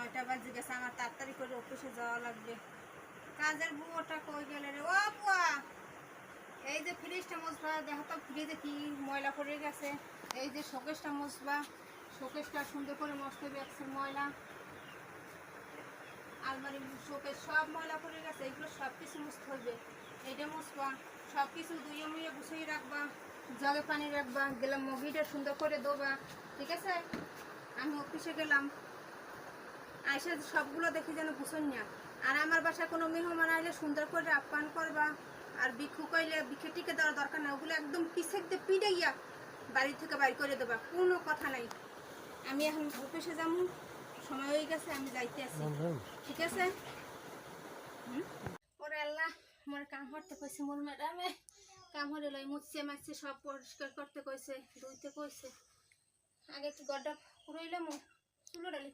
9টা বাজে গেছে, আমার তাড়াতাড়ি করে অফিসে যাওয়া লাগবে। কাজের বুয়োটা কই গেলে রে? ও বুয়া, এই যে ফ্রিজটা মুছবা, দেখো তো ফ্রিজে কি ময়লা পড়ে গেছে। এই যে শোকেসটা মুছবা, শোকেসটা সুন্দর করে মুছতে হবে, একসের ময়লা। আলমারি শোকেস সব ময়লা পড়ে গেছে, এগুলো সব কিছু মুছতে হবে। এইটা মুছবা, সব কিছু ধুয়ে মুয়ে গুছিয়ে রাখবা, জগে পানি রাখবা, গেলাম মগিটা সুন্দর করে দেবা, ঠিক আছে? আমি অফিসে গেলাম, আইসা সবগুলো দেখি যেন গুছন না। আর আমার বাসায় কোনো মেহমান আইলে সুন্দর করে আপ্যায়ন করবা। আর ভিক্ষু কইলে ভিক্ষে টিকে দেওয়ার দরকার না, ওগুলো একদম পিছে দিয়ে পিটে গিয়া বাড়ি থেকে বাইর করে দেবা, কোনো কথা নাই। আমি এখন অফিসে যাবো, সময় হয়ে গেছে, আমি যাইতে আছি, ঠিক আছে? ওরে আল্লাহ, মোর কাম করতে কইছে, মোর ম্যাডামে কাম হলে লই মুছছে মাছছে সব পরিষ্কার করতে কইছে, ধুইতে কইছে। আগে একটু গড্ডা পুরোইলাম, চুলো ডালি